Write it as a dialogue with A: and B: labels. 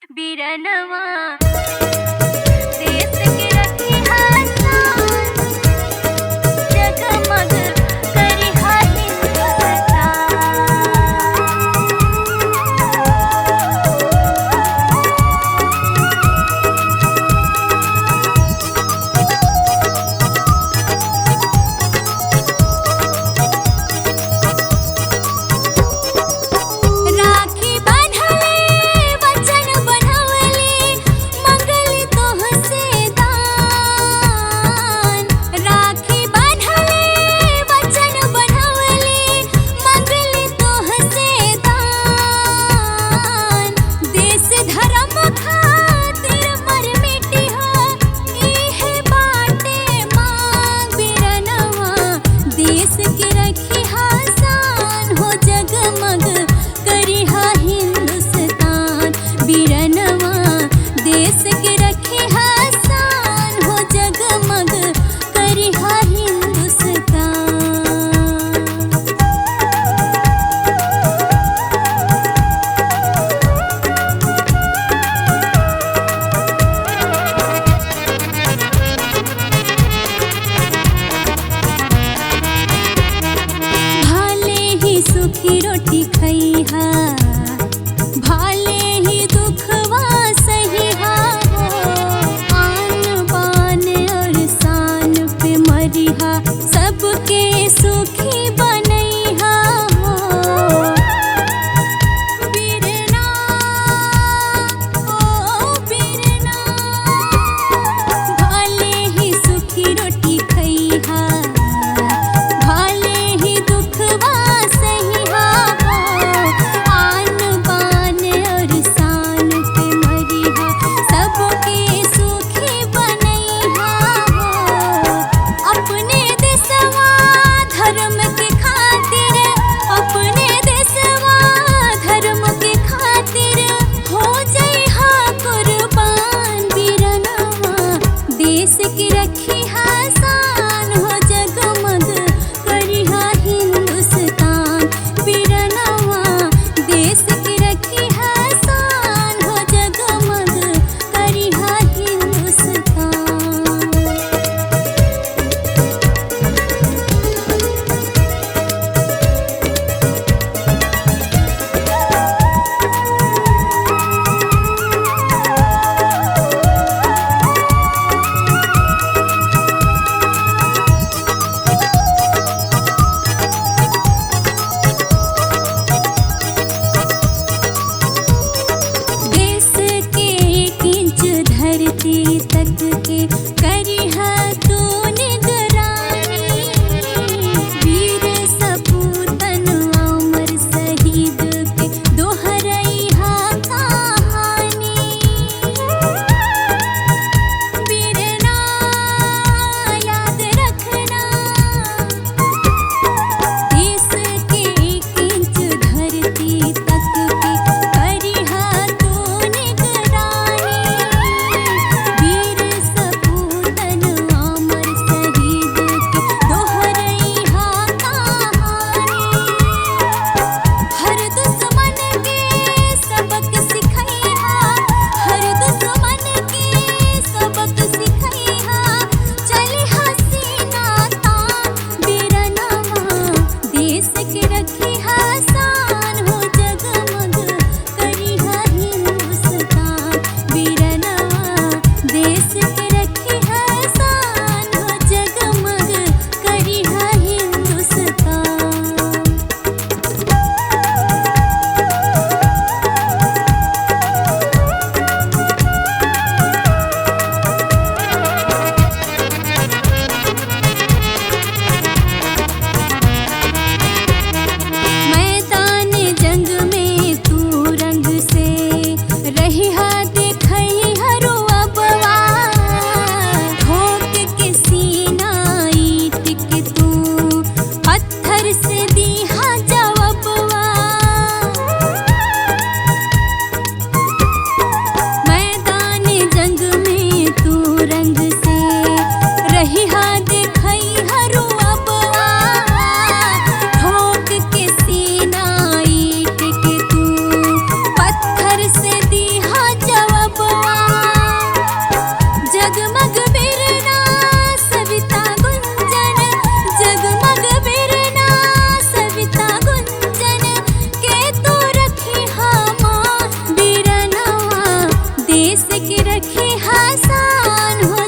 A: बिरनवा देश के रखी हासान, जगमग करिहा हिंदुस्तान। राखी बांधले वचन बनवले, मंगल तोहसे दान। राखी बांधले वचन बनवले, मंगल तोहसे दान। देश धर्म खातिर मर मिटिहा, इहे बाटे मांग। बिरनवा देश के रखी हासान, हो जगमग करिहा हिंदुस्तान। बिरनवा देश के रखी हासान, हो जगमग करिहा हिंदुस्तान। भाले ही सुखी रोटी खइहा, भाले ही दुखवा सहिहा हो। आन बान और शान पे मरिहा, सबके सुखी बनैहा हो। बिरना ओ बिरना, भाले ही सुखी रोटी खइहा, भाले ही दुखवा सहिहा हो। आन बान और शान पे मरिहा, सबके सुखी बनैहा हो। अपने देशवा धर्म के खातिर, अपने देशवा धर्म के खातिर, हो जइहा कुर्बान। बिरनवा देश के रखी हासान, हो जगमग करिहा हिंदुस्तान। बिरनवा देश के रखी हासान, हो जगमग करिहा हिंदुस्तान। हसान हो